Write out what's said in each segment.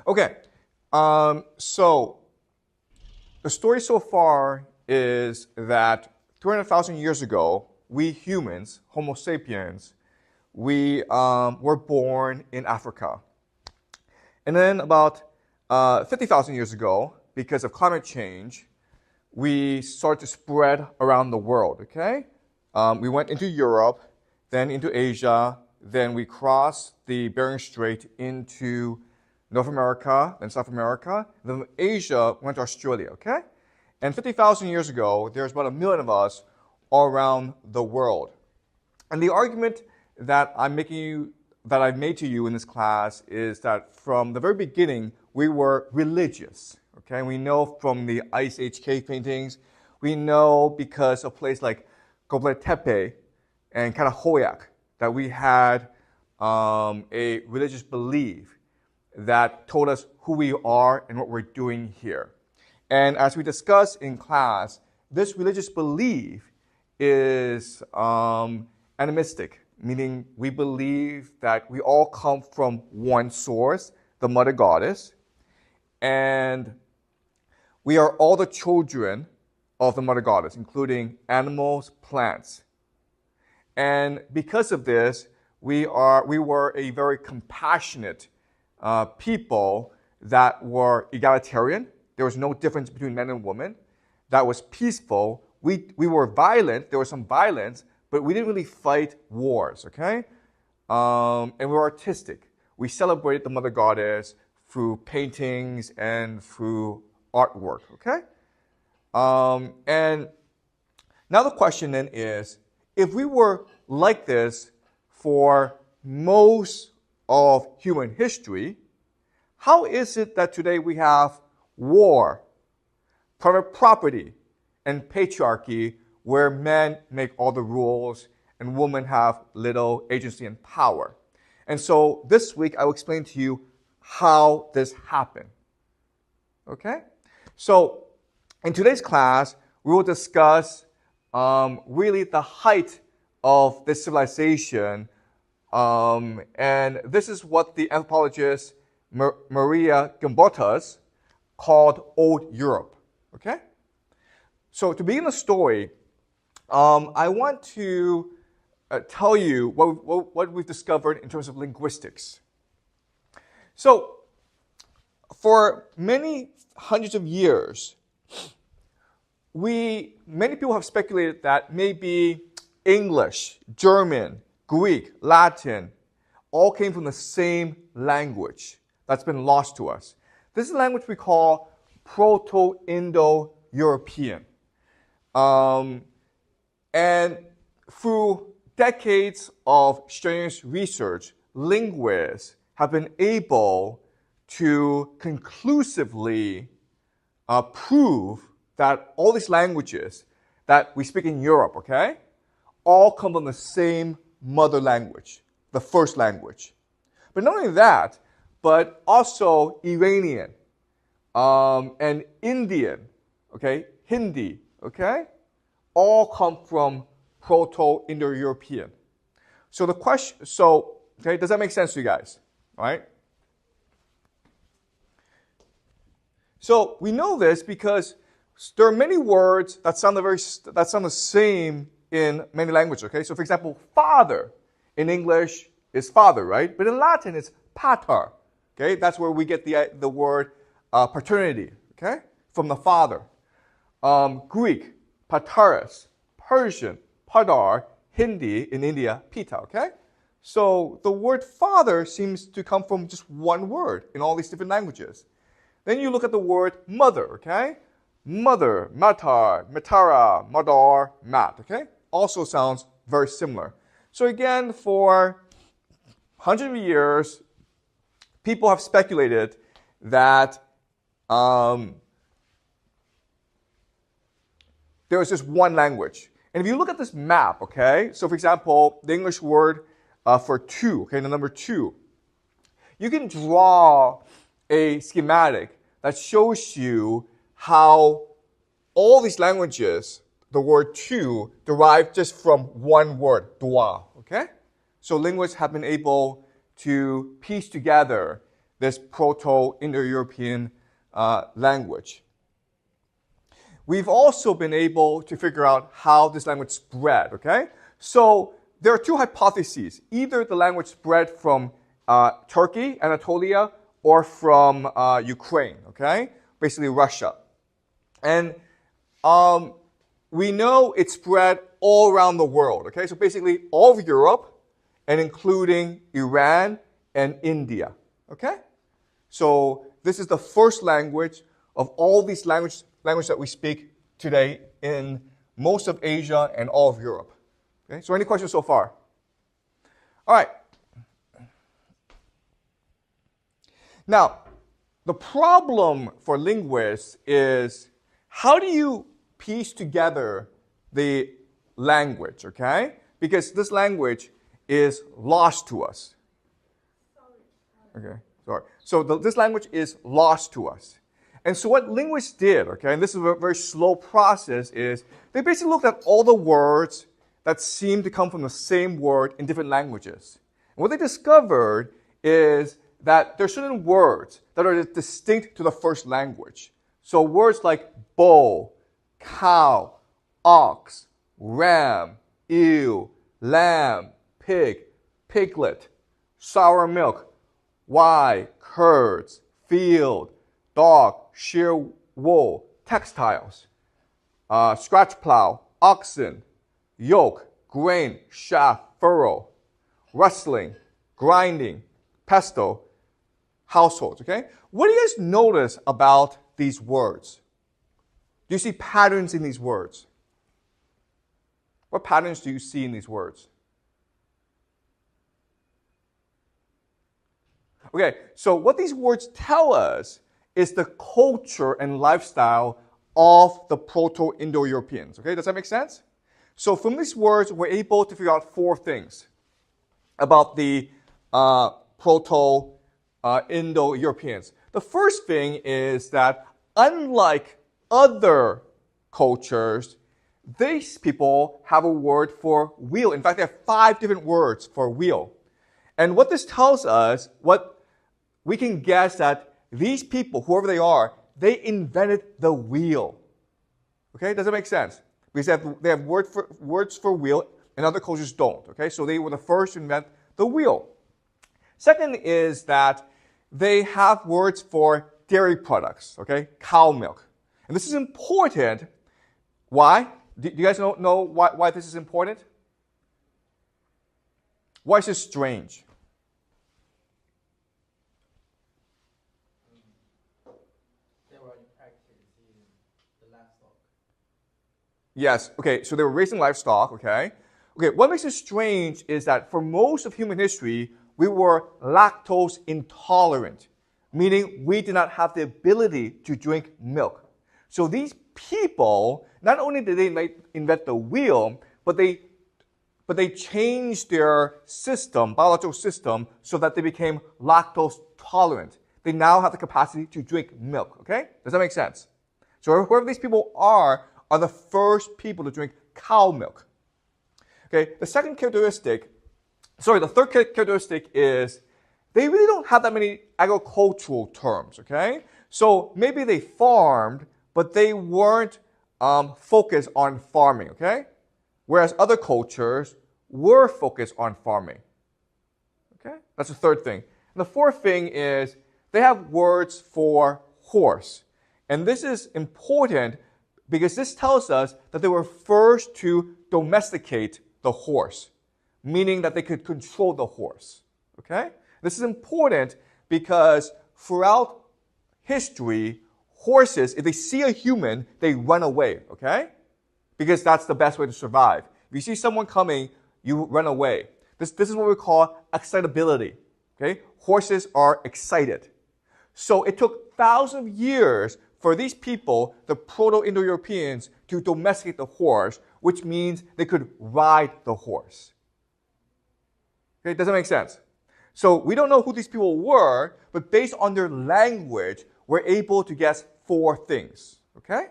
Okay, so the story so far is that 200,000 years ago, we humans, Homo sapiens, we were born in Africa. And then about 50,000 years ago, because of climate change, we started to spread around the world, okay? We went into Europe, then into Asia, then we crossed the Bering Strait into North America, then South America, then Asia went to Australia, okay? And 50,000 years ago, there's about 1 million of us all around the world. And the argument that I've made to you in this class is that from the very beginning, we were religious, okay? We know from the Ice Age cave paintings, we know because of places like Göbekli Tepe and Karahoyak that we had a religious belief that told us who we are and what we're doing here. And as we discussed in class, this religious belief is animistic, meaning we believe that we all come from one source, the Mother Goddess, and we are all the children of the Mother Goddess, including animals, plants. And because of this, we were a very compassionate people that were egalitarian. There was no difference between men and women. That was peaceful. We were violent. There was some violence, but we didn't really fight wars, okay? And we were artistic. We celebrated the Mother Goddess through paintings and through artwork, okay? And now the question then is, if we were like this for most of human history, how is it that today we have war, private property, and patriarchy where men make all the rules and women have little agency and power? And so this week I will explain to you how this happened. Okay? So in today's class, we will discuss really the height of this civilization. And this is what the anthropologist Marija Gimbutas called Old Europe. Okay? So to begin the story, I want to tell you what we've discovered in terms of linguistics. So for many hundreds of years, many people have speculated that maybe English, German, Greek, Latin all came from the same language that's been lost to us. This is a language we call Proto-Indo-European. And through decades of strenuous research, linguists have been able to conclusively prove that all these languages that we speak in Europe, okay, all come from the same mother language, the first language. But not only that, but also Iranian and Indian, okay, Hindi, okay, all come from Proto-Indo-European. So the question, okay, does that make sense to you guys? All right? So we know this because there are many words that sound the same in many languages, okay? So for example, father in English is father, right? But in Latin it's pater, okay? That's where we get the word paternity, okay? From the father. Greek, pateros. Persian, padar. Hindi in India, pita, okay? So the word father seems to come from just one word in all these different languages. Then you look at the word mother, okay? Mother, matar, matara, madar, mat, okay? Also sounds very similar. So again, for hundreds of years, people have speculated that there is just one language. And if you look at this map, okay? So for example, the English word for two, okay, the number 2, you can draw a schematic that shows you how all these languages, the word two, derive just from one word, dua, okay? So linguists have been able to piece together this Proto-Indo-European language. We've also been able to figure out how this language spread, okay? So there are two hypotheses. Either the language spread from Turkey, Anatolia, or from Ukraine, okay? Basically Russia. And we know it spread all around the world, okay? So basically all of Europe, and including Iran and India, okay? So this is the first language of all these languages that we speak today in most of Asia and all of Europe. Okay? So any questions so far? All right. Now, the problem for linguists is how do you piece together the language, okay? Because this language is lost to us. Okay, sorry. So this language is lost to us. And so what linguists did, okay, and this is a very slow process, is they basically looked at all the words that seem to come from the same word in different languages. And what they discovered is that there are certain words that are distinct to the first language. So words like bull, cow, ox, ram, ewe, lamb, pig, piglet, sour milk, why, curds, field, dog, shear wool, textiles, scratch plow, oxen, yoke, grain, shaft, furrow, rustling, grinding, pesto, households, okay? What do you guys notice about these words? Do you see patterns in these words? What patterns do you see in these words? Okay, so what these words tell us is the culture and lifestyle of the Proto-Indo-Europeans. Okay, does that make sense? So from these words, we're able to figure out four things about the Proto-Indo-Europeans. The first thing is that unlike other cultures, these people have a word for wheel. In fact, they have 5 different words for wheel. And what this tells us, what we can guess that these people, whoever they are, they invented the wheel. Okay, does that make sense? Because they have words for wheel and other cultures don't. Okay, so they were the first to invent the wheel. Second is that they have words for dairy products, okay, cow milk. And this is important. Why? Do you guys know why this is important? Why is this strange? Yes, okay, so they were raising livestock, okay? Okay, what makes it strange is that for most of human history, we were lactose intolerant, meaning we did not have the ability to drink milk. So these people, not only did they invent the wheel, but they changed their system, biological system, so that they became lactose tolerant. They now have the capacity to drink milk, okay? Does that make sense? So whoever these people are the first people to drink cow milk. Okay, the third characteristic is they really don't have that many agricultural terms, okay? So maybe they farmed, but they weren't focused on farming, okay? Whereas other cultures were focused on farming. Okay, that's the third thing. And the fourth thing is they have words for horse. And this is important because this tells us that they were first to domesticate the horse, meaning that they could control the horse. Okay? This is important because throughout history, horses, if they see a human, they run away, okay? Because that's the best way to survive. If you see someone coming, you run away. This is what we call excitability, okay? Horses are excited. So it took thousands of years for these people, the Proto-Indo-Europeans, to domesticate the horse, which means they could ride the horse. Okay, does that make sense? So we don't know who these people were, but based on their language, we're able to guess 4 things. Okay?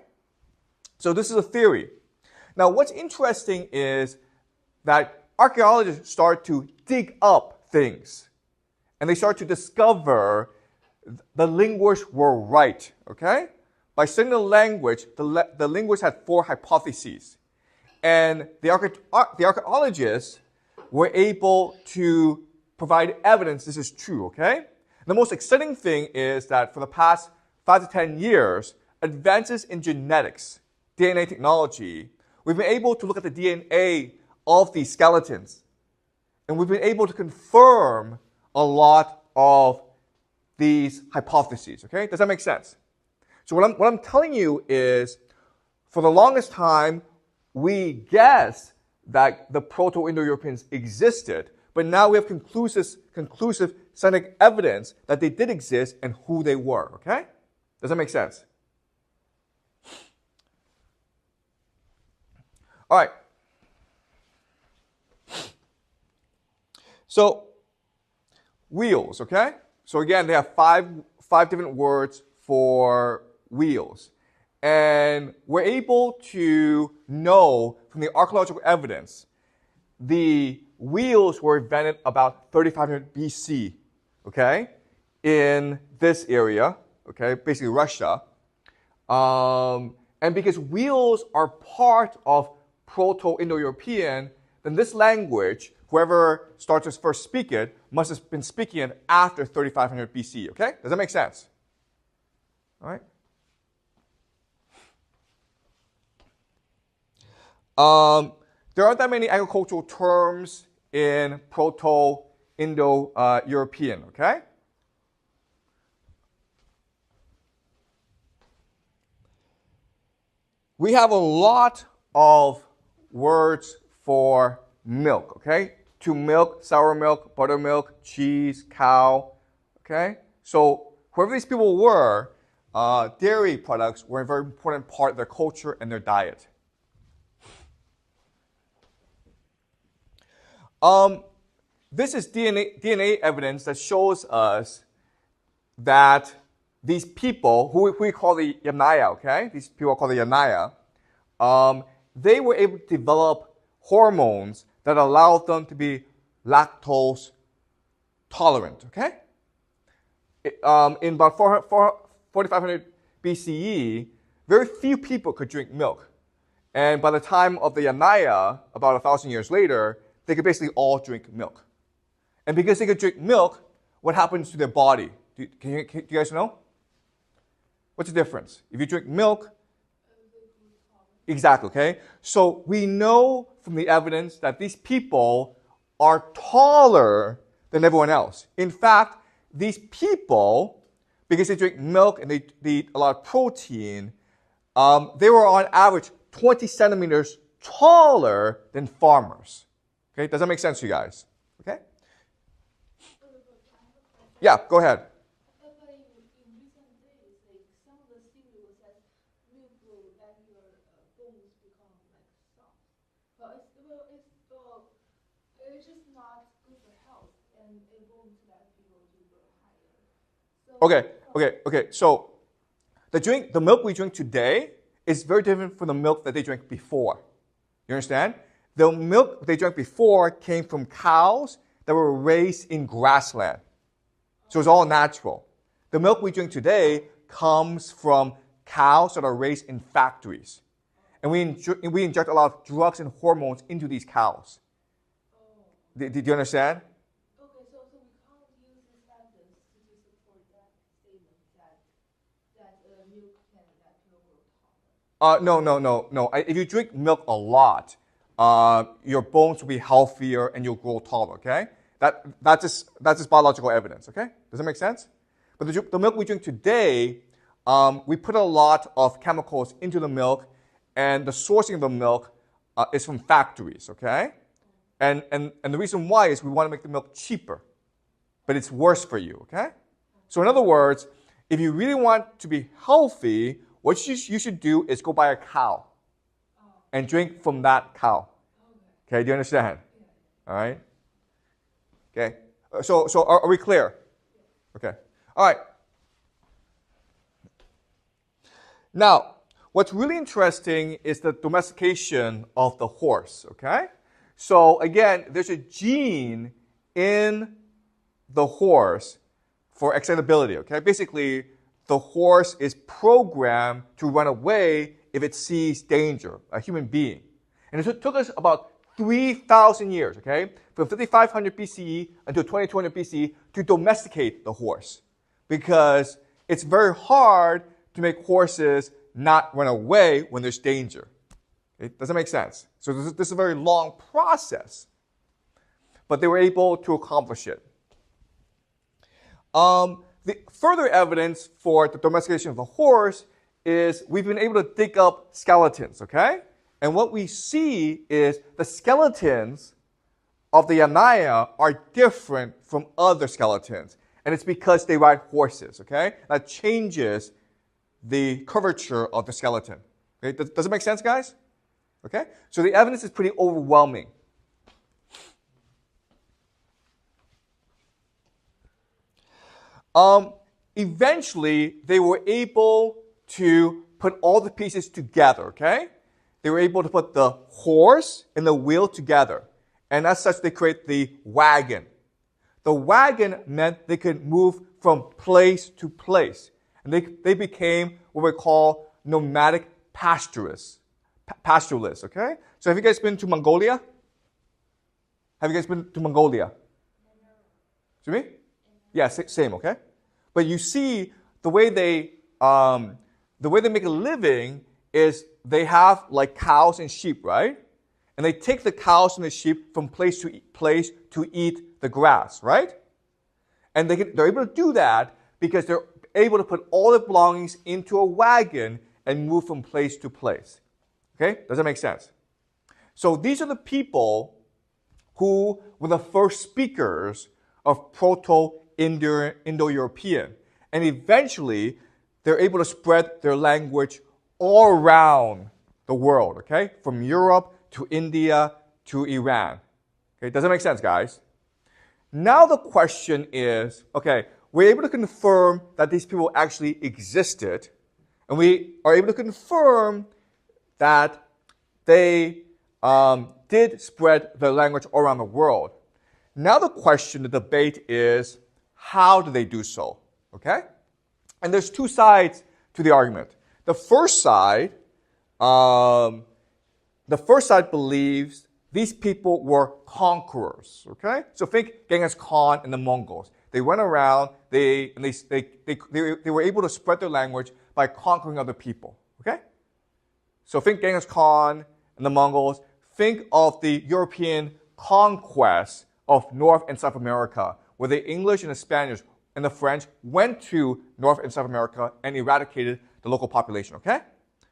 So this is a theory. Now what's interesting is that archaeologists start to dig up things. And they start to discover the linguists were right, okay? By studying the language, the linguists had 4 hypotheses. And the archaeologists were able to provide evidence this is true, okay? The most exciting thing is that for the past 5 to 10 years, advances in genetics, DNA technology, we've been able to look at the DNA of these skeletons. And we've been able to confirm a lot of these hypotheses, okay? Does that make sense? So what I'm telling you is, for the longest time, we guessed that the Proto-Indo-Europeans existed, but now we have conclusive scientific evidence that they did exist and who they were, okay? Does that make sense? All right. So, wheels, okay? So again, they have five different words for wheels. And we're able to know from the archaeological evidence the wheels were invented about 3500 BC, okay, in this area, okay, basically Russia. And because wheels are part of Proto-Indo-European, then this language, whoever starts to first speak it, must have been speaking it after 3500 BC, okay? Does that make sense? All right? There aren't that many agricultural terms in Proto-Indo-European, okay? We have a lot of words for milk, okay? To milk, sour milk, buttermilk, cheese, cow, okay? So whoever these people were, dairy products were a very important part of their culture and their diet. This is DNA evidence that shows us that these people, who we call the Yamnaya, okay? These people are called the Yamnaya. They were able to develop hormones that allowed them to be lactose tolerant, okay? In about 4500 BCE, very few people could drink milk. And by the time of the Yamnaya, about 1,000 years later, they could basically all drink milk. And because they could drink milk, what happens to their body? Do you guys know? What's the difference? If you drink milk, exactly, okay? So we know from the evidence that these people are taller than everyone else. In fact, these people, because they drink milk and they eat a lot of protein, they were on average 20 centimeters taller than farmers. Okay, does that make sense to you guys? Okay? Yeah, go ahead. Okay. So the milk we drink today is very different from the milk that they drank before. You understand? The milk they drank before came from cows that were raised in grassland. So it's all natural. The milk we drink today comes from cows that are raised in factories. And we inject a lot of drugs and hormones into these cows. Did you understand? Okay, so we can't use this evidence to support that statement that milk can let people grow taller. No. If you drink milk a lot, your bones will be healthier and you'll grow taller, okay? That's just biological evidence, okay? Does that make sense? But the milk we drink today, we put a lot of chemicals into the milk, and the sourcing of the milk is from factories, okay? And the reason why is we want to make the milk cheaper, but it's worse for you, okay? So in other words, if you really want to be healthy, what you should do is go buy a cow and drink from that cow. Okay, do you understand? All right? Okay, so are we clear? Okay, all right. Now, what's really interesting is the domestication of the horse, okay? So again, there's a gene in the horse for excitability, okay? Basically, the horse is programmed to run away if it sees danger, a human being. And it took us about 3,000 years, okay, from 5500 BCE until 2200 BCE to domesticate the horse, because it's very hard to make horses not run away when there's danger. Does that make sense? So this is a very long process, but they were able to accomplish it. The further evidence for the domestication of the horse is we've been able to dig up skeletons, okay? And what we see is the skeletons of the Yamnaya are different from other skeletons. And it's because they ride horses, okay? That changes the curvature of the skeleton. Okay? Does it make sense, guys? Okay? So the evidence is pretty overwhelming. Eventually, they were able to put all the pieces together, okay? They were able to put the horse and the wheel together. And as such, they create the wagon. The wagon meant they could move from place to place. And they became what we call nomadic pastoralists, okay? So have you guys been to Mongolia? Have you guys been to Mongolia? To me? Yeah, same, okay? But you see, the way they make a living is they have like cows and sheep, right? And they take the cows and the sheep from place to eat the grass, right? And they're able to do that because they're able to put all the belongings into a wagon and move from place to place. Okay? Does that make sense? So these are the people who were the first speakers of Proto-Indo-European. And eventually, they're able to spread their language all around the world, okay? From Europe to India to Iran. Okay, does that make sense, guys? Now the question is, okay, we're able to confirm that these people actually existed, and we are able to confirm that they did spread their language all around the world. Now the question, the debate is, how did they do so? Okay? And there's two sides to the argument. The first side believes these people were conquerors. Okay? So think Genghis Khan and the Mongols. They went around, they were able to spread their language by conquering other people. Okay? So think Genghis Khan and the Mongols. Think of the European conquest of North and South America, where the English and the Spanish and the French went to North and South America and eradicated the local population, okay?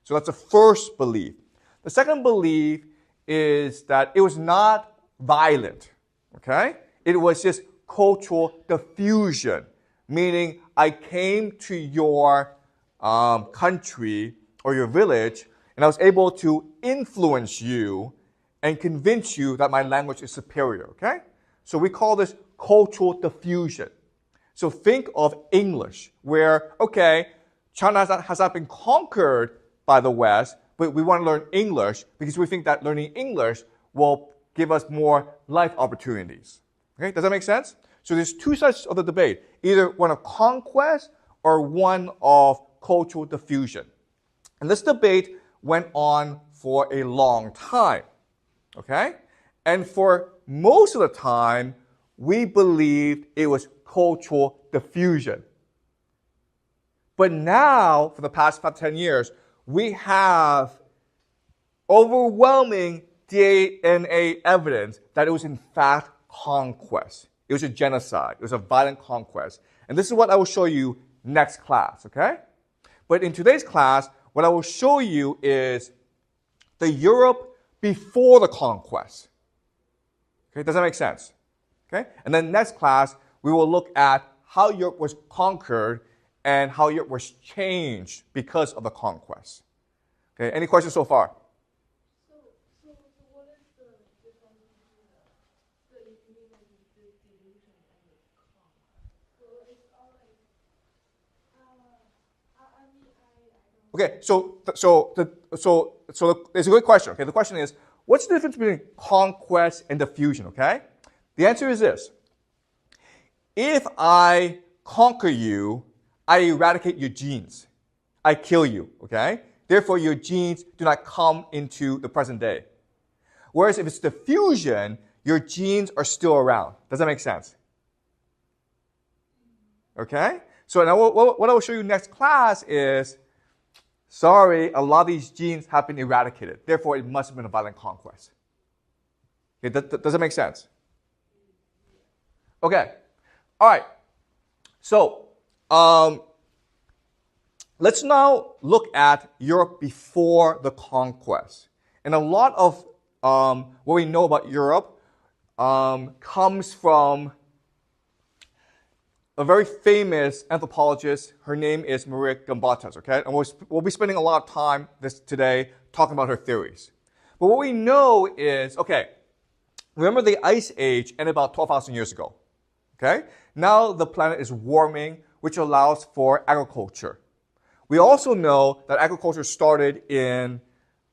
So that's the first belief. The second belief is that it was not violent, okay? It was just cultural diffusion, meaning I came to your country or your village and I was able to influence you and convince you that my language is superior, okay? So we call this cultural diffusion. So think of English, where, okay, China has not been conquered by the West, but we want to learn English because we think that learning English will give us more life opportunities. Okay, does that make sense? So there's two sides of the debate, either one of conquest or one of cultural diffusion. And this debate went on for a long time, okay? And for most of the time, we believed it was cultural diffusion. But now, for the past 5 to 10 years, we have overwhelming DNA evidence that it was in fact conquest. It was a genocide. It was a violent conquest. And this is what I will show you next class, okay? But in today's class, what I will show you is the Europe before the conquest. Okay, does that make sense? Okay? And then next class, we will look at how Europe was conquered and how Europe was changed because of the conquest. Okay, any questions so far? So what is the difference between the delusion and the conquest? So it's all like, Okay, so it's a good question. Okay, the question is, what's the difference between conquest and diffusion? Okay, the answer is this: if I conquer you, I eradicate your genes. I kill you, okay? Therefore, your genes do not come into the present day. Whereas if it's diffusion, your genes are still around. Does that make sense? Okay? So now what I will show you next class is, sorry, a lot of these genes have been eradicated. Therefore, it must have been a violent conquest. Okay, does that make sense? Okay. All right. So, let's now look at Europe before the conquest. And a lot of what we know about Europe comes from a very famous anthropologist. Her name is Marija Gimbutas, okay? And we'll be spending a lot of time today talking about her theories. But what we know is, okay, remember the Ice Age ended about 12,000 years ago, okay? Now the planet is warming, which allows for agriculture. We also know that agriculture started in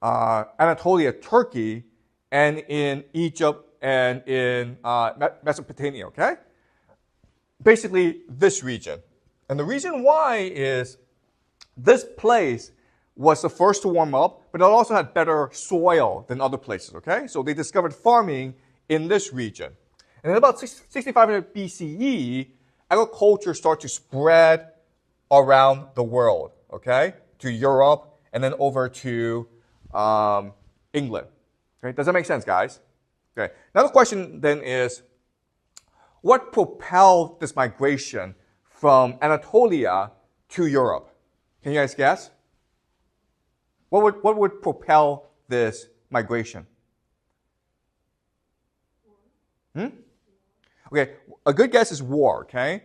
Anatolia, Turkey, and in Egypt and in Mesopotamia, okay? Basically, this region. And the reason why is this place was the first to warm up, but it also had better soil than other places, okay? So they discovered farming in this region. And in about 6500 BCE, agriculture started to spread around the world, okay? To Europe and then over to England. Okay? Does that make sense, guys? Okay. Now the question then is, what propelled this migration from Anatolia to Europe? Can you guys guess? What would propel this migration? Okay, a good guess is war, okay?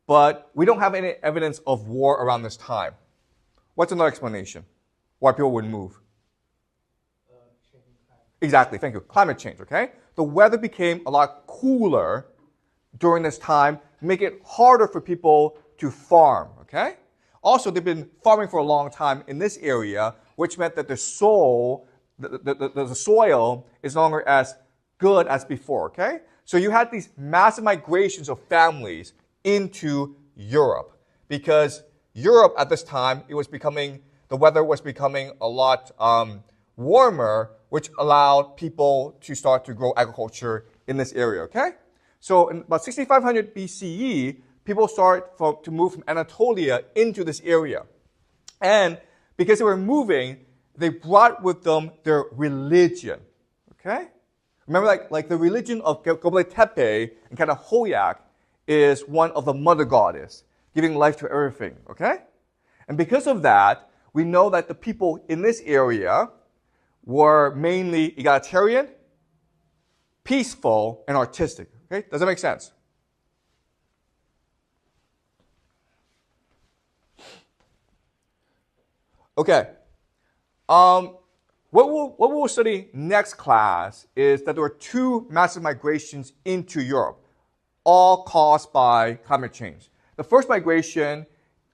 But we don't have any evidence of war around this time. What's another explanation why people would move? Exactly, thank you. Climate change, okay? The weather became a lot cooler during this time, make it harder for people to farm, okay? Also, they've been farming for a long time in this area, which meant that the soil is no longer as good as before, okay? So you had these massive migrations of families into Europe because Europe at this time, the weather was becoming a lot warmer, which allowed people to start to grow agriculture in this area, okay? So in about 6500 BCE, people start to move from Anatolia into this area. And because they were moving, they brought with them their religion, okay? Remember, like the religion of Göbekli Tepe and kind of Hoyak is one of the mother goddess, giving life to everything, okay? And because of that, we know that the people in this area were mainly egalitarian, peaceful, and artistic, okay? Does that make sense? Okay. What we'll study next class is that there were two massive migrations into Europe, all caused by climate change. The first migration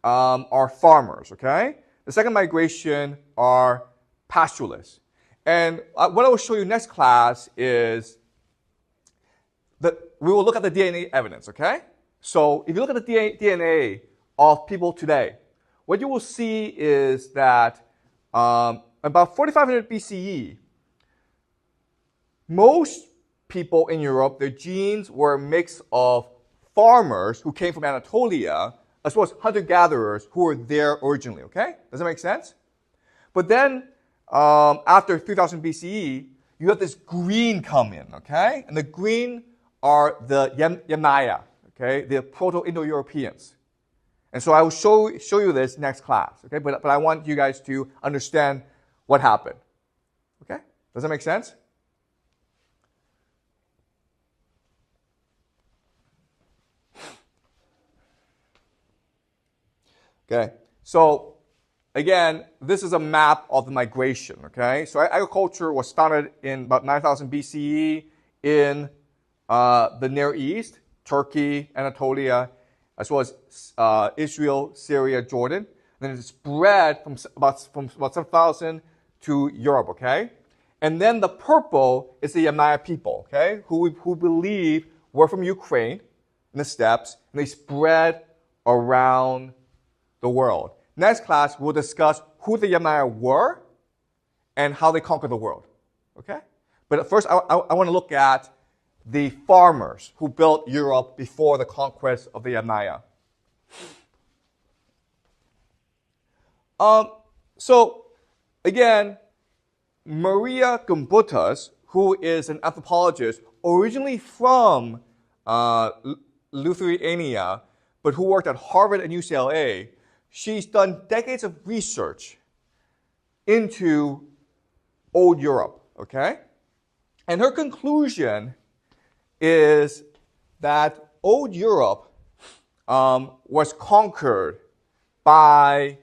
are farmers, okay? The second migration are pastoralists. And what I will show you next class is that we will look at the DNA evidence, okay? So if you look at the DNA of people today, what you will see is that about 4500 BCE, most people in Europe, their genes were a mix of farmers who came from Anatolia, as well as hunter-gatherers who were there originally, okay? Does that make sense? But then, after 3000 BCE, you have this green come in, okay? And the green are the Yamnaya, okay? The Proto-Indo-Europeans. And so I will show you this next class, okay? But I want you guys to understand what happened, okay? Does that make sense? Okay, so again, this is a map of the migration, okay? So agriculture was started in about 9000 BCE in the Near East, Turkey, Anatolia, as well as Israel, Syria, Jordan. And then it spread from about 7,000 to Europe, okay? And then the purple is the Yamnaya people, okay? Who believe were from Ukraine in the steppes, and they spread around the world. Next class, we'll discuss who the Yamnaya were and how they conquered the world. Okay? But first, I want to look at the farmers who built Europe before the conquest of the Yamnaya. So, again, Marija Gimbutas, who is an anthropologist originally from Lithuania, but who worked at Harvard and UCLA, she's done decades of research into old Europe, okay? And her conclusion is that old Europe was conquered by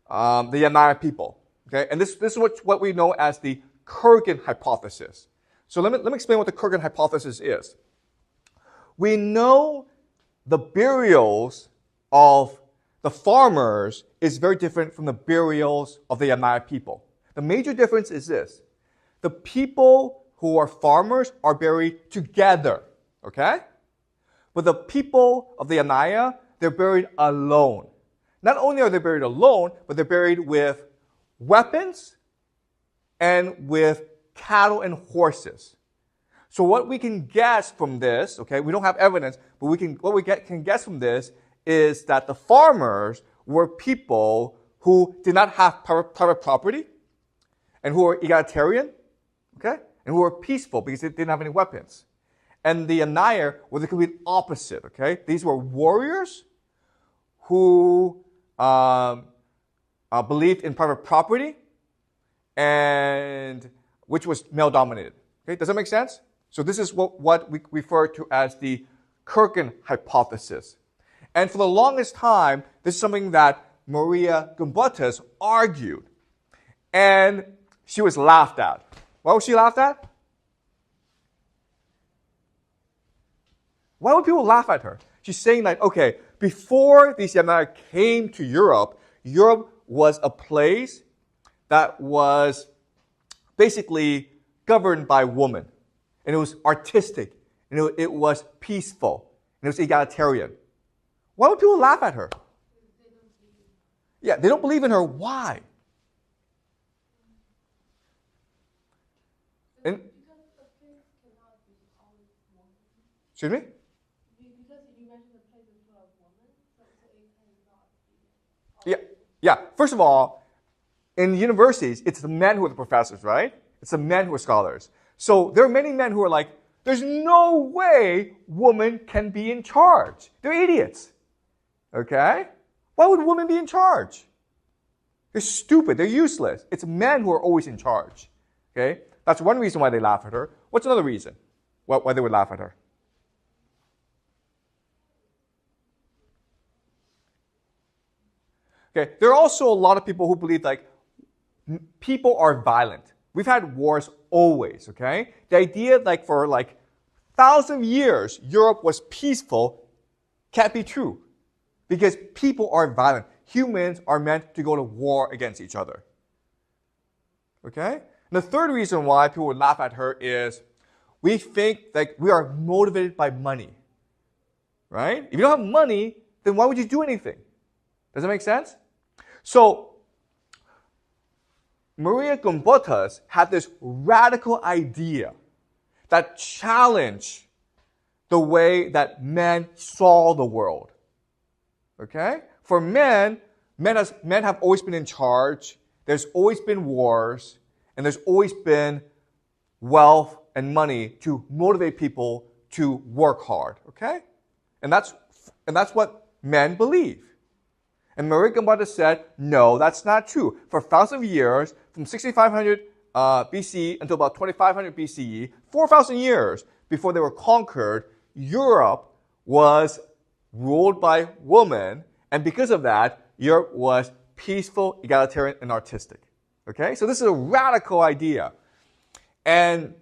the Yamnaya people, okay? And this is what we know as the Kurgan hypothesis. So let me explain what the Kurgan hypothesis is. We know the burials of the farmers is very different from the burials of the Yamnaya people. The major difference is this. The people who are farmers are buried together, okay? But the people of the Yamnaya, they're buried alone. Not only are they buried alone, but they're buried with weapons and with cattle and horses. So what we can guess from this, okay, we don't have evidence, but what we can guess from this is that the farmers were people who did not have private property and who were egalitarian, okay, and who were peaceful because they didn't have any weapons. And the Yamnaya were the complete opposite, okay? These were warriors who believed in private property and which was male-dominated. Okay, does that make sense? So this is what we refer to as the Kurgan hypothesis. And for the longest time, this is something that Marija Gimbutas argued. And she was laughed at. Why was she laughed at? Why would people laugh at her? She's saying that, okay, before these Yamnaya came to Europe, Europe was a place that was basically governed by women. And it was artistic. And it was peaceful. And it was egalitarian. Why would people laugh at her? Yeah, they don't believe in her. Why? And, excuse me? Yeah. First of all, in universities, it's the men who are the professors, right? It's the men who are scholars. So there are many men who are like, there's no way women can be in charge. They're idiots. Okay? Why would women be in charge? They're stupid. They're useless. It's men who are always in charge. Okay? That's one reason why they laugh at her. What's another reason why they would laugh at her? Okay, there are also a lot of people who believe like people are violent. We've had wars always, okay? The idea like for like 1,000 years Europe was peaceful can't be true because people are violent. Humans are meant to go to war against each other. Okay? And the third reason why people would laugh at her is we think that we are motivated by money. Right? If you don't have money, then why would you do anything? Does that make sense? So, Marija Gimbutas had this radical idea that challenged the way that men saw the world. Okay? For men have always been in charge. There's always been wars. And there's always been wealth and money to motivate people to work hard. Okay? And that's what men believe. And Marija Gimbutas said, no, that's not true. For thousands of years, from 6500 BC until about 2500 BCE, 4,000 years before they were conquered, Europe was ruled by women, and because of that, Europe was peaceful, egalitarian, and artistic. Okay? So this is a radical idea. And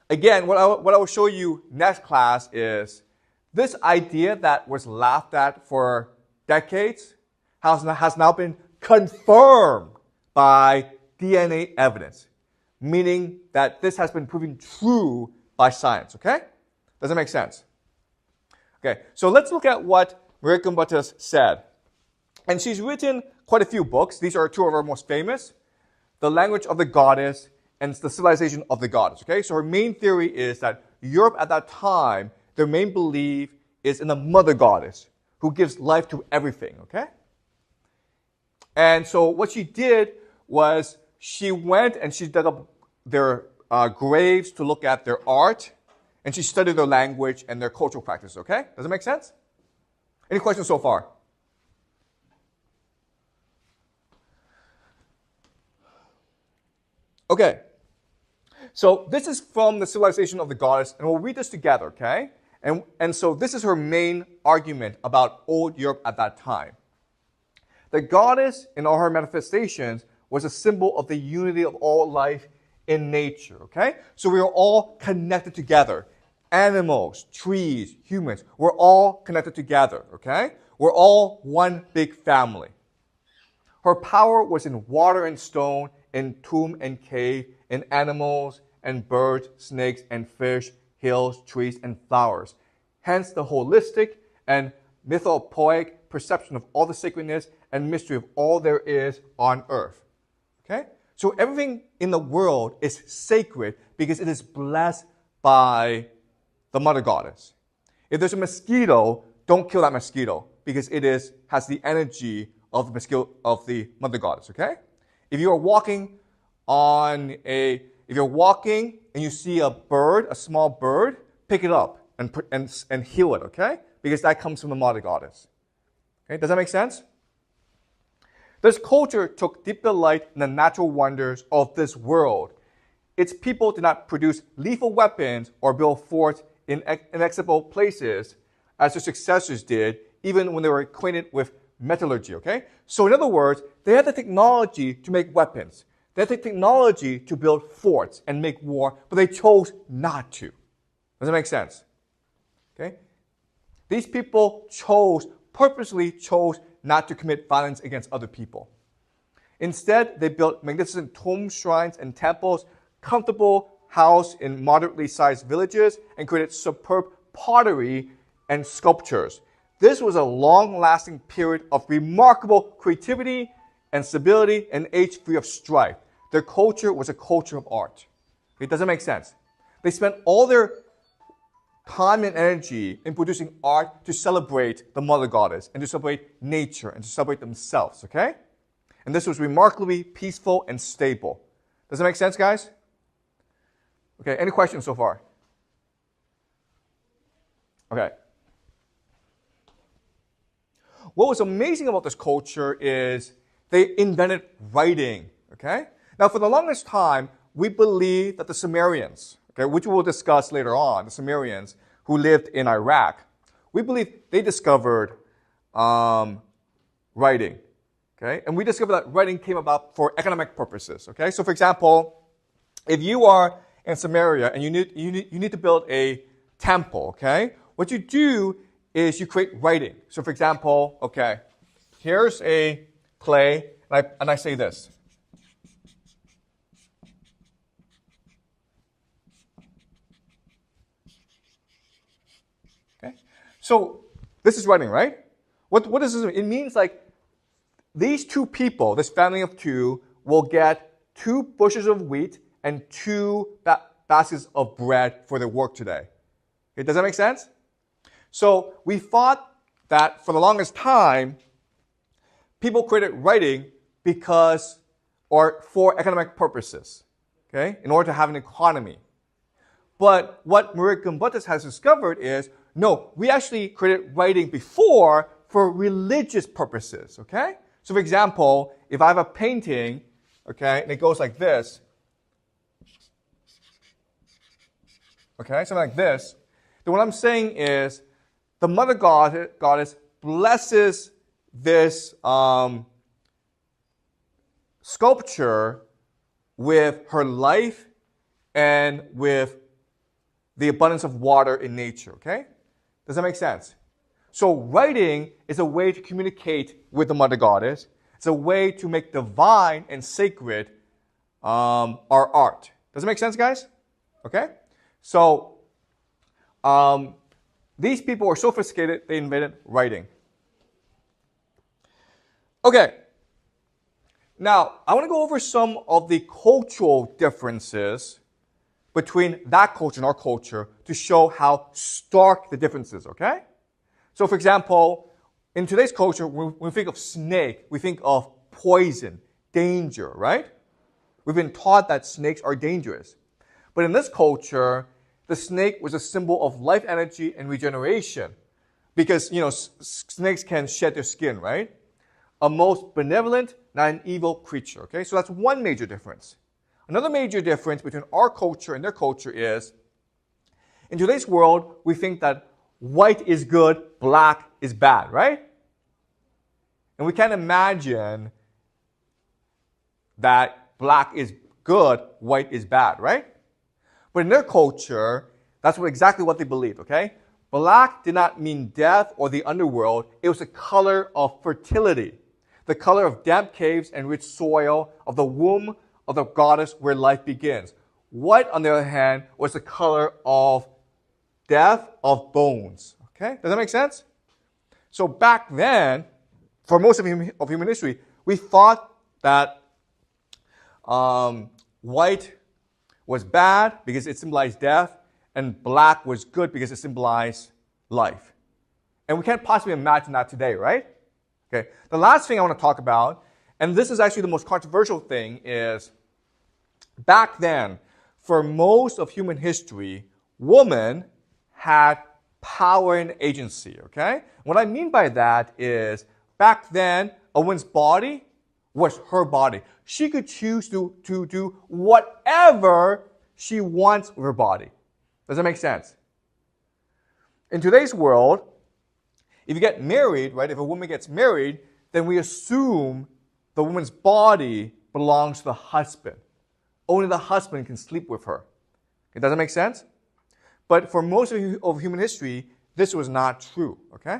again, what I will show you next class is this idea that was laughed at for decades has now been confirmed by DNA evidence, meaning that this has been proven true by science, okay? Does that make sense? Okay, so let's look at what Marija Gimbutas said. And she's written quite a few books. These are two of her most famous. The Language of the Goddess and The Civilization of the Goddess. Okay, so her main theory is that Europe at that time, their main belief is in the mother goddess who gives life to everything. Okay, and so what she did was she went and she dug up their graves to look at their art, and she studied their language and their cultural practices. Okay, does it make sense? Any questions so far? Okay, so this is from the Civilization of the Goddess, and we'll read this together, okay? And so this is her main argument about old Europe at that time. The goddess, in all her manifestations, was a symbol of the unity of all life in nature, okay? So we are all connected together. Animals, trees, humans, we're all connected together, okay? We're all one big family. Her power was in water and stone, in tomb and cave, in animals and birds, snakes and fish, hills, trees, and flowers. Hence the holistic and mythopoeic perception of all the sacredness and mystery of all there is on earth. Okay? So everything in the world is sacred because it is blessed by the mother goddess. If there's a mosquito, don't kill that mosquito because it has the energy of the mosquito of the mother goddess, okay? If you're walking and you see a bird, a small bird, pick it up and heal it, okay? Because that comes from the mother goddess. Okay, does that make sense? This culture took deep delight in the natural wonders of this world. Its people did not produce lethal weapons or build forts in inaccessible places as their successors did, even when they were acquainted with metallurgy, okay? So in other words, they had the technology to make weapons. They had the technology to build forts and make war, but they chose not to. Does that make sense? Okay? These people purposely chose not to commit violence against other people. Instead, they built magnificent tomb shrines and temples, comfortable housed in moderately sized villages, and created superb pottery and sculptures. This was a long-lasting period of remarkable creativity and stability, an age free of strife. Their culture was a culture of art. It doesn't make sense. They spent all their time and energy in producing art to celebrate the mother goddess and to celebrate nature and to celebrate themselves, okay? And this was remarkably peaceful and stable. Does that make sense, guys? Okay, any questions so far? Okay. What was amazing about this culture is they invented writing, okay? Now, for the longest time, we believe that the Sumerians, okay, which we will discuss later on, the Sumerians who lived in Iraq, we believe they discovered writing, okay? And we discovered that writing came about for economic purposes, okay? So, for example, if you are in Samaria and you need to build a temple, okay? What you do is you create writing. So, for example, okay, here's a clay, and I say this. Okay, so this is writing, right? What does this mean? It means like these two people, this family of two, will get 2 bushels of wheat and 2 baskets of bread for their work today. Okay, does that make sense? So we thought that for the longest time, people created writing for economic purposes, okay, in order to have an economy. But what Marija Gimbutas has discovered is, no, we actually created writing before for religious purposes, okay? So for example, if I have a painting, okay, and it goes like this, okay, something like this, then what I'm saying is the mother goddess blesses this sculpture with her life and with the abundance of water in nature, okay? Does that make sense? So writing is a way to communicate with the mother goddess. It's a way to make divine and sacred our art. Does it make sense, guys? Okay? So these people were sophisticated, they invented writing. Okay. Now, I want to go over some of the cultural differences between that culture and our culture to show how stark the difference is, okay? So, for example, in today's culture, when we think of snake, we think of poison, danger, right? We've been taught that snakes are dangerous. But in this culture, the snake was a symbol of life energy and regeneration. Because, snakes can shed their skin, right? A most benevolent, not an evil creature, okay? So that's one major difference. Another major difference between our culture and their culture is, in today's world, we think that white is good, black is bad, right? And we can't imagine that black is good, white is bad, right? But in their culture, that's exactly what they believed, okay? Black did not mean death or the underworld. It was the color of fertility, the color of damp caves and rich soil, of the womb of the goddess where life begins. White, on the other hand, was the color of death, of bones. Okay? Does that make sense? So back then, for most of human history, we thought that white was bad because it symbolized death, and black was good because it symbolized life. And we can't possibly imagine that today, right? Okay. The last thing I want to talk about, and this is actually the most controversial thing, is back then, for most of human history, women had power and agency, okay? What I mean by that is, back then, a woman's body was her body. She could choose to do whatever she wants with her body. Does that make sense? In today's world, if you get married, right, if a woman gets married, then we assume the woman's body belongs to the husband. Only the husband can sleep with her. Okay, does that make sense? But for most of human history, this was not true, okay?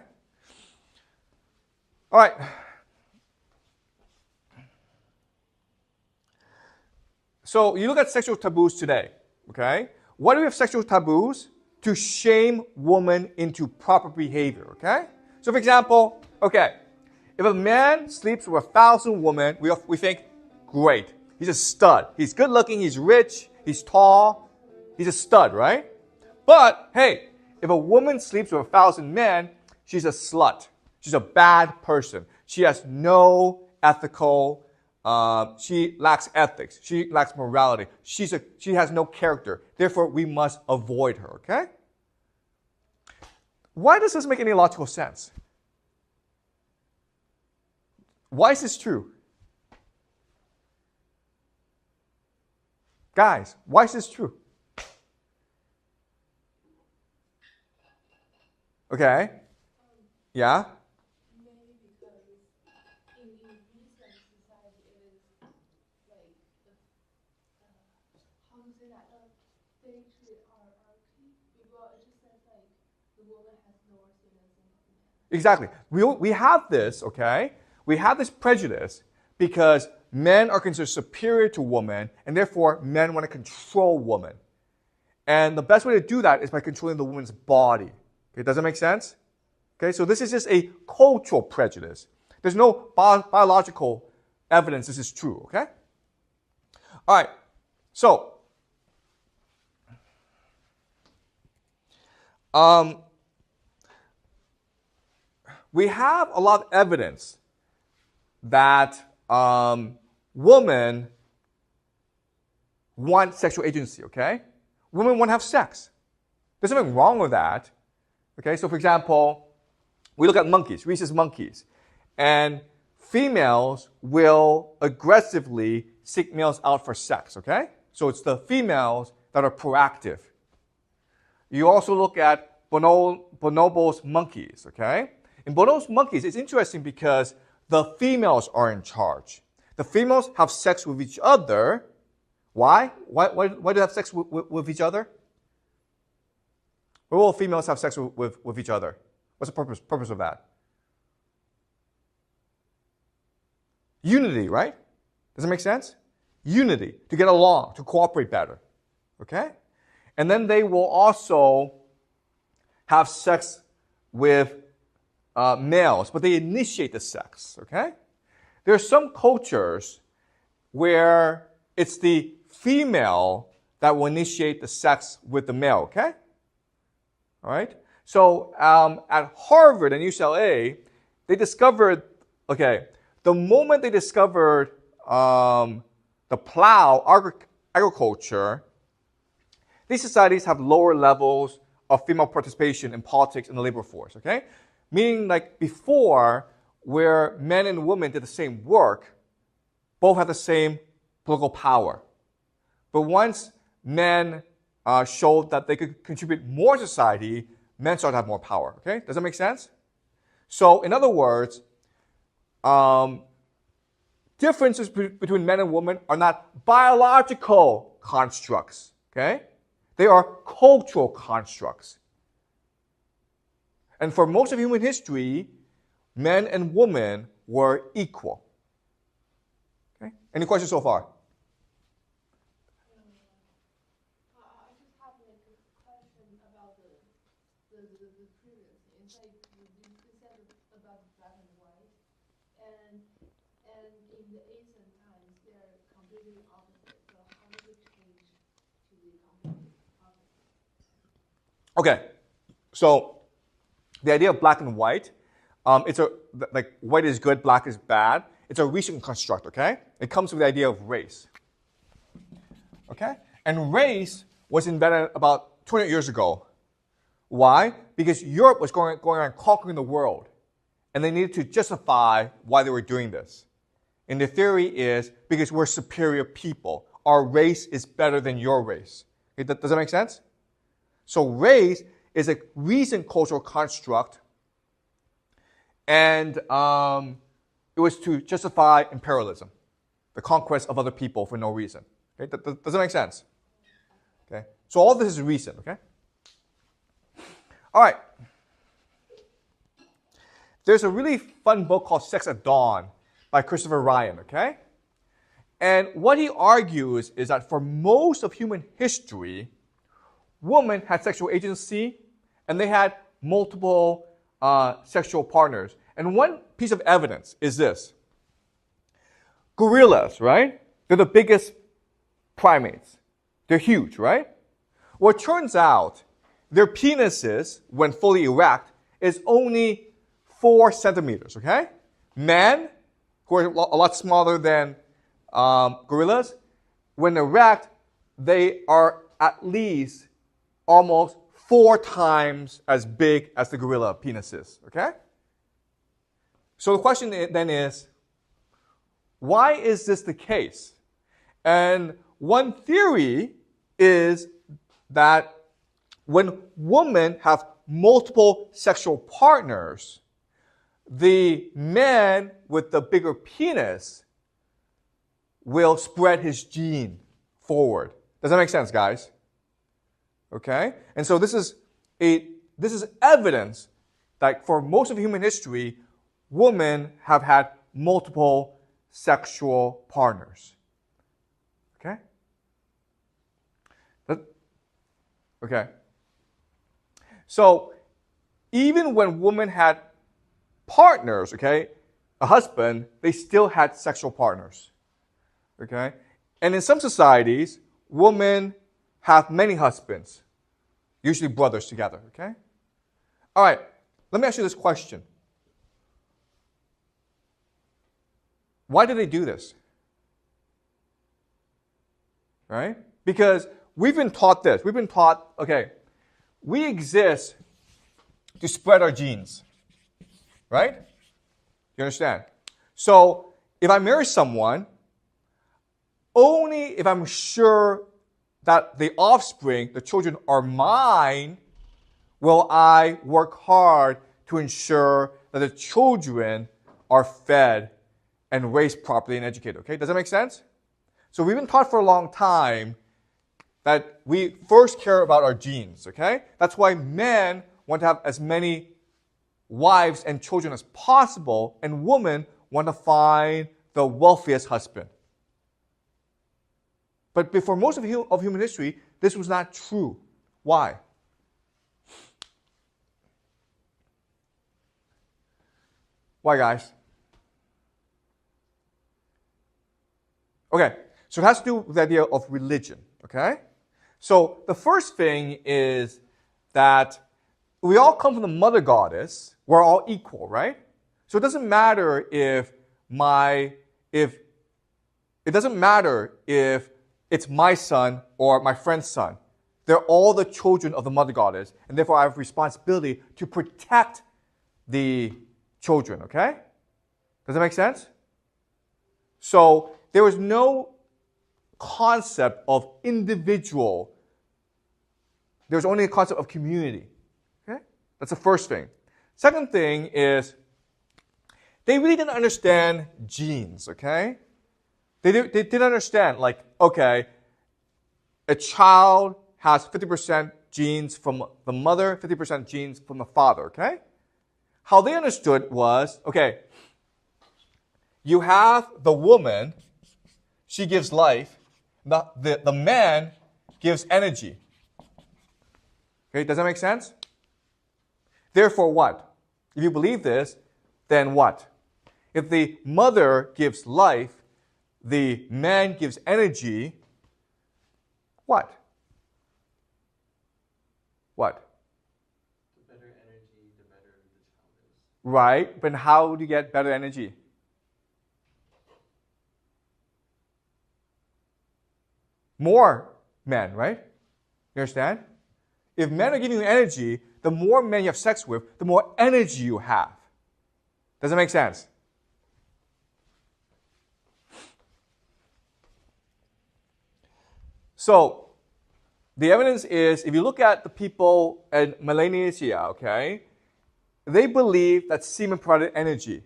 All right. So you look at sexual taboos today, okay? Why do we have sexual taboos? To shame women into proper behavior, okay? So for example, okay, if a man sleeps with 1,000 women, we think, great, he's a stud. He's good looking, he's rich, he's tall, he's a stud, right? But, hey, if a woman sleeps with 1,000 men, she's a slut. She's a bad person. She has no ethical, she lacks ethics. She lacks morality. She has no character. Therefore, we must avoid her, okay? Why does this make any logical sense? Why is this true? Guys, why is this true? Okay. Yeah? Maybe because in recent society it is like how to say that they treat our people. It just says like the woman has no worthiness in the man. Exactly. We have this, okay? We have this prejudice because men are considered superior to women, and therefore men want to control women. And the best way to do that is by controlling the woman's body. Okay, does that make sense? Okay, so this is just a cultural prejudice. There's no biological evidence this is true, okay? All right, so we have a lot of evidence that women want sexual agency, okay? Women want to have sex. There's nothing wrong with that. Okay, so for example, we look at monkeys, rhesus monkeys, and females will aggressively seek males out for sex, okay? So it's the females that are proactive. You also look at bonobos monkeys, okay? In bonobos monkeys, it's interesting because the females are in charge. The females have sex with each other. Why? Why do they have sex with each other? Why will females have sex with each other? What's the purpose of that? Unity, right? Does it make sense? Unity, to get along, to cooperate better. Okay? And then they will also have sex with males, but they initiate the sex. Okay? There are some cultures where it's the female that will initiate the sex with the male, okay? All right? So at Harvard and UCLA, they discovered, okay, the moment they discovered the plow, agriculture, these societies have lower levels of female participation in politics and the labor force, okay? Meaning like before, where men and women did the same work, both had the same political power. But once men showed that they could contribute more to society, men started to have more power, okay? Does that make sense? So in other words, differences between men and women are not biological constructs, okay? They are cultural constructs. And for most of human history, men and women were equal. Okay? Any questions so far? I just have like a question about the previous. It's like you said about black and white, and in the ancient times they're completely opposite. So how does it change to the completely opposite? Okay, so the idea of black and white, like white is good, black is bad. It's a recent construct, okay? It comes with the idea of race. Okay? And race was invented about 200 years ago. Why? Because Europe was going around conquering the world. And they needed to justify why they were doing this. And the theory is because we're superior people. Our race is better than your race. Okay, does that make sense? So race is a recent cultural construct. And it was to justify imperialism, the conquest of other people for no reason. Okay? Does that make sense? Okay. So all this is recent, okay? All right. There's a really fun book called Sex at Dawn by Christopher Ryan, okay? And what he argues is that for most of human history, women had sexual agency and they had multiple sexual partners. And one piece of evidence is this. Gorillas, right? They're the biggest primates. They're huge, right? Well, it turns out their penises, when fully erect, is only 4 centimeters, okay? Men, who are a lot smaller than gorillas, when erect, they are at least almost 4 times as big as the gorilla penises, okay? So the question then is, why is this the case? And one theory is that when women have multiple sexual partners, the man with the bigger penis will spread his gene forward. Does that make sense, guys? Okay? And so this is evidence that for most of human history, women have had multiple sexual partners. Okay? Okay. So even when women had partners, okay, a husband, they still had sexual partners. Okay? And in some societies, women have many husbands, usually brothers together, okay? All right, let me ask you this question. Why do they do this? Right? Because we've been taught this. We've been taught, okay, we exist to spread our genes. Right? You understand? So if I marry someone, only if I'm sure that the offspring, the children, are mine, will I work hard to ensure that the children are fed and raised properly and educated. Okay? Does that make sense? So we've been taught for a long time that we first care about our genes. Okay? That's why men want to have as many wives and children as possible, and women want to find the wealthiest husband. But before most of human history, this was not true. Why? Why, guys? Okay, so it has to do with the idea of religion, okay? So the first thing is that we all come from the mother goddess. We're all equal, right? So it doesn't matter if it's my son or my friend's son. They're all the children of the mother goddess, and therefore I have responsibility to protect the children, okay? Does that make sense? So there was no concept of individual. There was only a concept of community, okay? That's the first thing. Second thing is they really didn't understand genes, okay? They didn't understand, like, okay, a child has 50% genes from the mother, 50% genes from the father, okay? How they understood was, okay, you have the woman, she gives life, the man gives energy. Okay, does that make sense? Therefore what? If you believe this, then what? If the mother gives life, the man gives energy, what? What? The better energy, the better the child is. Right, but how do you get better energy? More men, right? You understand? If men are giving you energy, the more men you have sex with, the more energy you have. Does that make sense? So, the evidence is, if you look at the people in Melanesia, okay, they believe that semen provided energy.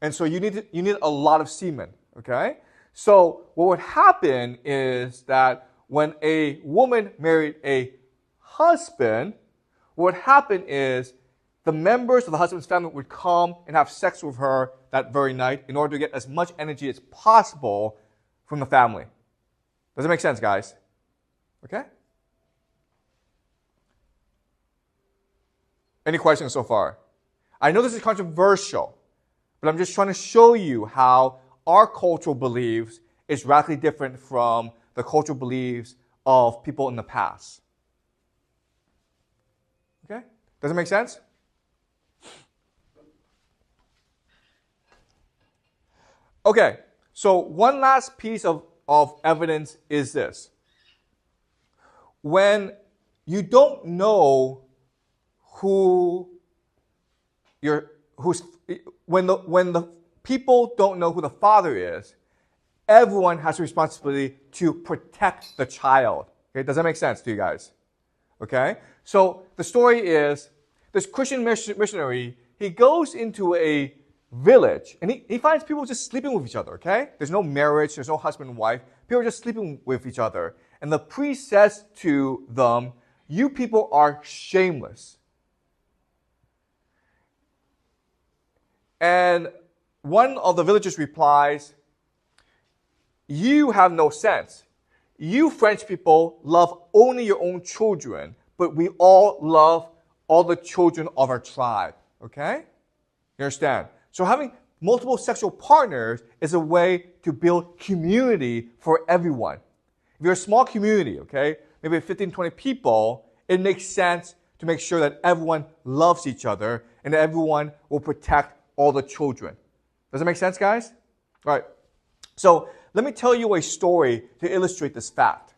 And so you need a lot of semen, okay? So what would happen is that when a woman married a husband, what would happen is the members of the husband's family would come and have sex with her that very night in order to get as much energy as possible from the family. Does that make sense, guys? Okay? Any questions so far? I know this is controversial, but I'm just trying to show you how our cultural beliefs is radically different from the cultural beliefs of people in the past. Okay? Does it make sense? Okay, so one last piece of evidence is this. When you don't know when the people don't know who the father is, everyone has a responsibility to protect the child. Okay, does that make sense to you guys? Okay, so the story is this Christian missionary, he goes into a village and he finds people just sleeping with each other, okay? There's no marriage, there's no husband and wife. People are just sleeping with each other. And the priest says to them, "You people are shameless." And one of the villagers replies, "You have no sense. You French people love only your own children, but we all love all the children of our tribe." Okay? You understand? So having multiple sexual partners is a way to build community for everyone. If you're a small community, okay, maybe 15, 20 people, it makes sense to make sure that everyone loves each other and that everyone will protect all the children. Does that make sense, guys? All right. So let me tell you a story to illustrate this fact.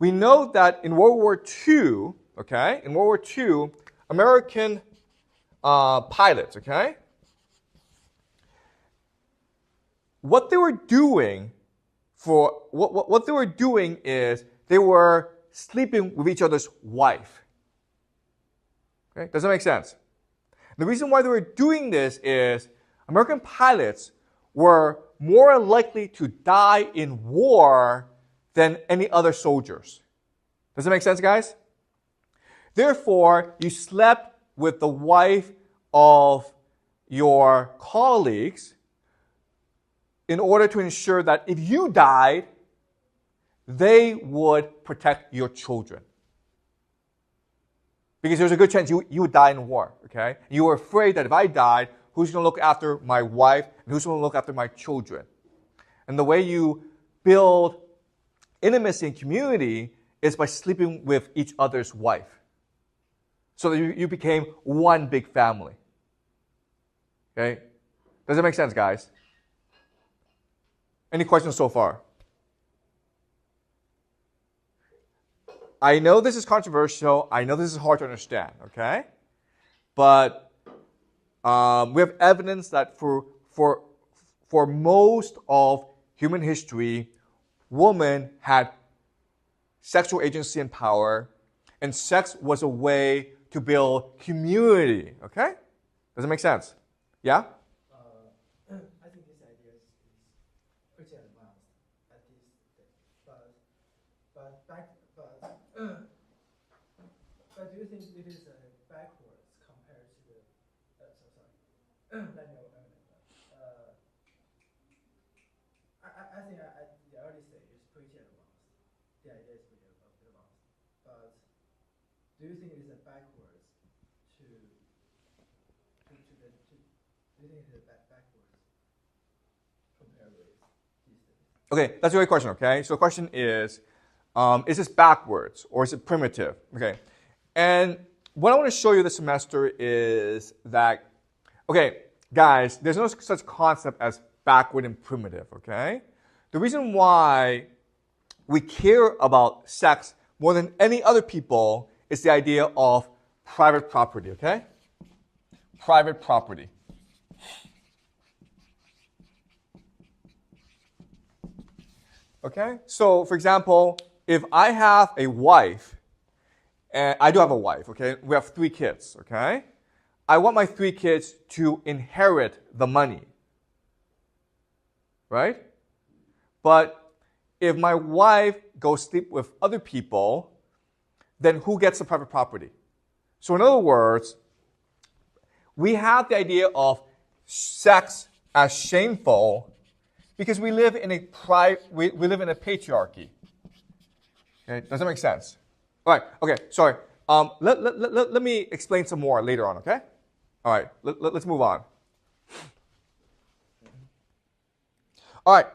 We know that in World War II, okay, in World War II, American pilots, okay, what they were doing is they were sleeping with each other's wife. Okay, does that make sense? The reason why they were doing this is American pilots were more likely to die in war than any other soldiers. Does that make sense, guys? Therefore, you slept with the wife of your colleagues in order to ensure that if you died, they would protect your children. Because there's a good chance you would die in war, okay? You were afraid that if I died, who's going to look after my wife and who's going to look after my children? And the way you build intimacy and community is by sleeping with each other's wife. So that you became one big family. Okay? Does that make sense, guys? Any questions so far? I know this is controversial. I know this is hard to understand, okay? But we have evidence that for most of human history, women had sexual agency and power, and sex was a way to build community, okay? Does it make sense? Yeah? I think this idea is pretty advanced at this stage, but do you think it is backwards compared to the? Let me I think at the early stage it's pretty advanced. The idea is pretty advanced, but do you think it is backwards to do you think it is backwards compared with these days? Okay, that's a great question, okay? So the question is this backwards or is it primitive? Okay, and what I want to show you this semester is that, okay, guys, there's no such concept as backward and primitive, okay? The reason why we care about sex more than any other people is the idea of private property, okay? Private property. Okay? So, for example, if I have a wife, and I do have a wife, okay? We have 3 kids, okay? I want my 3 kids to inherit the money, right? But if my wife goes sleep with other people, then who gets the private property? So in other words, we have the idea of sex as shameful because we live in a we live in a patriarchy. Okay, does that make sense? All right. Okay. Sorry. Let me explain some more later on. Okay. All right. Let's move on. All right.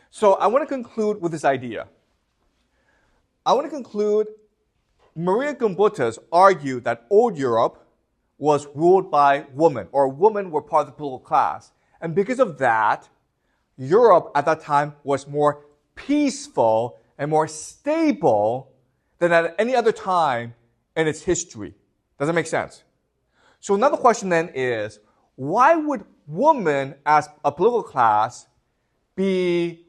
So I want to conclude with this idea. I want to conclude, Marija Gimbutas argued that old Europe was ruled by women, or women were part of the political class. And because of that, Europe at that time was more peaceful and more stable than at any other time in its history. Does that make sense? So another question then is, why would women as a political class be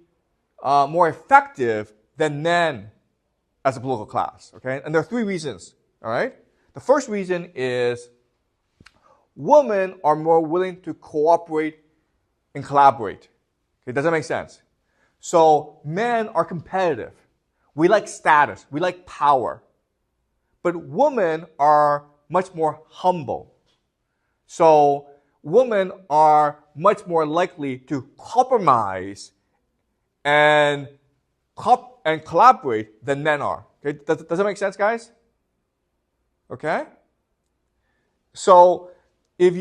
more effective than men as a political class? Okay, and there are 3 reasons. All right, the first reason is women are more willing to cooperate and collaborate. Okay, does that make sense? So men are competitive. We like status. We like power. But women are much more humble. So women are much more likely to compromise and collaborate than men are. Okay, does that make sense, guys? Okay? So if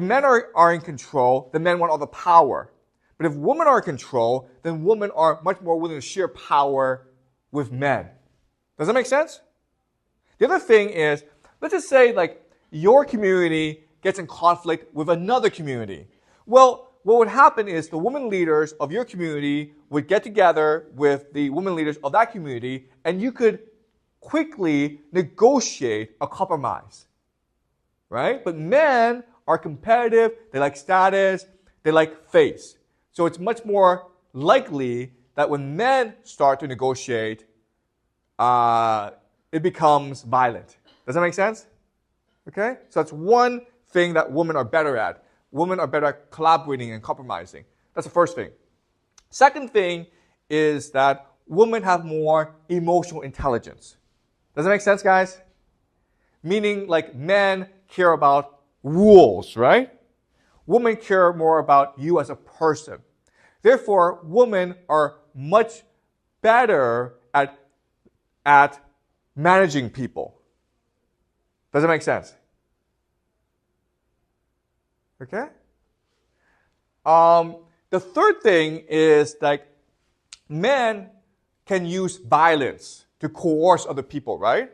men are in control, then men want all the power. But if women are in control, then women are much more willing to share power with men. Does that make sense? The other thing is, let's just say like your community gets in conflict with another community. Well, what would happen is the women leaders of your community would get together with the women leaders of that community, and you could quickly negotiate a compromise. Right? But men are competitive, they like status, they like face. So it's much more likely that when men start to negotiate, it becomes violent. Does that make sense? Okay? So that's one thing that women are better at. Women are better at collaborating and compromising. That's the first thing. Second thing is that women have more emotional intelligence. Does that make sense, guys? Meaning, like, men care about rules, right? Women care more about you as a person. Therefore, women are much better at managing people. Does that make sense? Okay? The third thing is that men can use violence to coerce other people, right?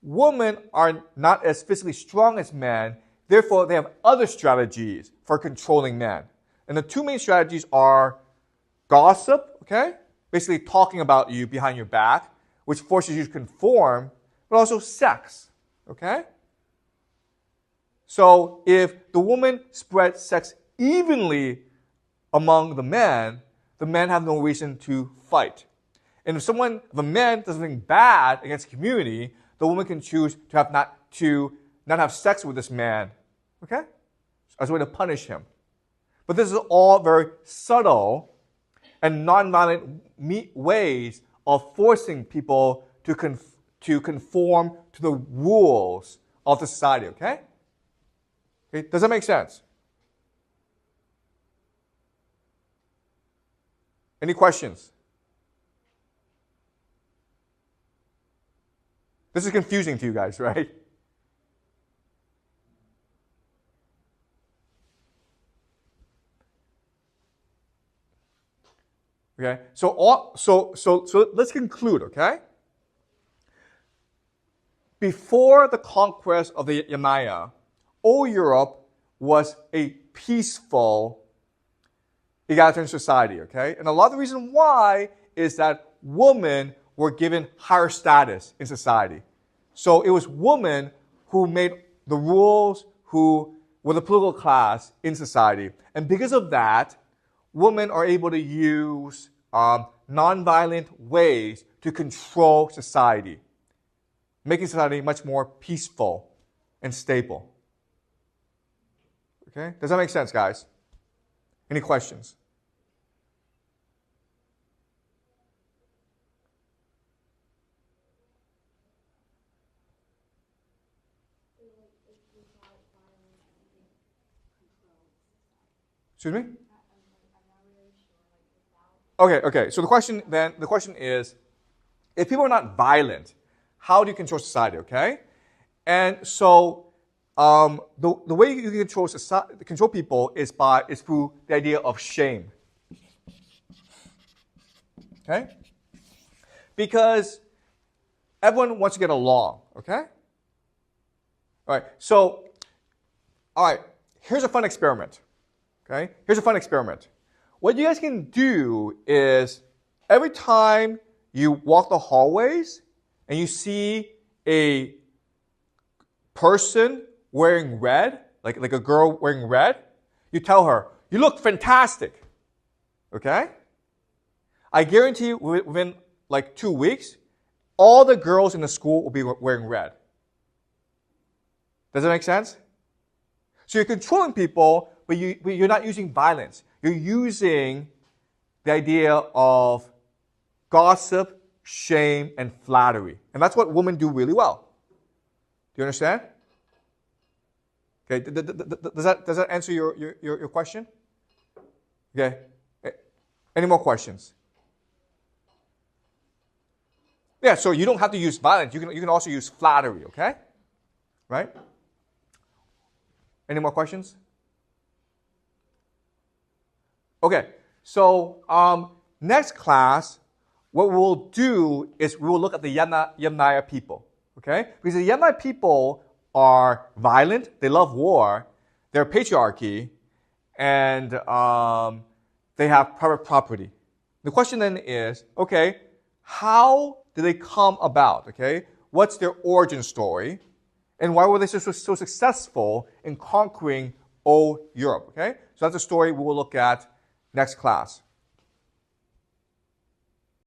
Women are not as physically strong as men, therefore they have other strategies for controlling men. And the two main strategies are gossip, okay? Basically talking about you behind your back, which forces you to conform, but also sex, okay? So if the woman spreads sex evenly among the men have no reason to fight. And if a man does something bad against the community, the woman can choose to not have sex with this man, okay? As a way to punish him. But this is all very subtle and nonviolent ways of forcing people to conform to the rules of the society, okay? Okay? Does that make sense? Any questions? This is confusing to you guys, right? Okay, so let's conclude, okay? Before the conquest of the Yamnaya, all Europe was a peaceful, egalitarian society, okay? And a lot of the reason why is that women were given higher status in society. So it was women who made the rules, who were the political class in society. And because of that, women are able to use nonviolent ways to control society, making society much more peaceful and stable. Okay? Does that make sense, guys? Any questions? Excuse me? Okay. So the question is, if people are not violent, how do you control society, okay? And so the way you can control people is through the idea of shame. Okay? Because everyone wants to get along, okay? All right, here's a fun experiment. Okay? Here's a fun experiment. What you guys can do is every time you walk the hallways and you see a person wearing red, like a girl wearing red, you tell her, "You look fantastic." Okay? I guarantee you within like 2 weeks, all the girls in the school will be wearing red. Does that make sense? So you're controlling people, but you're not using violence. You're using the idea of gossip, shame, and flattery. And that's what women do really well. Do you understand? Okay, does that answer your question? Okay. Any more questions? Yeah, so you don't have to use violence. You can also use flattery, okay? Right? Any more questions? Okay, so next class, what we'll do is we will look at the Yamnaya people, okay? Because the Yamnaya people are violent, they love war, they're patriarchy, and they have private property. The question then is, okay, how did they come about, okay? What's their origin story? And why were they so successful in conquering all Europe, okay? So that's a story we will look at next class.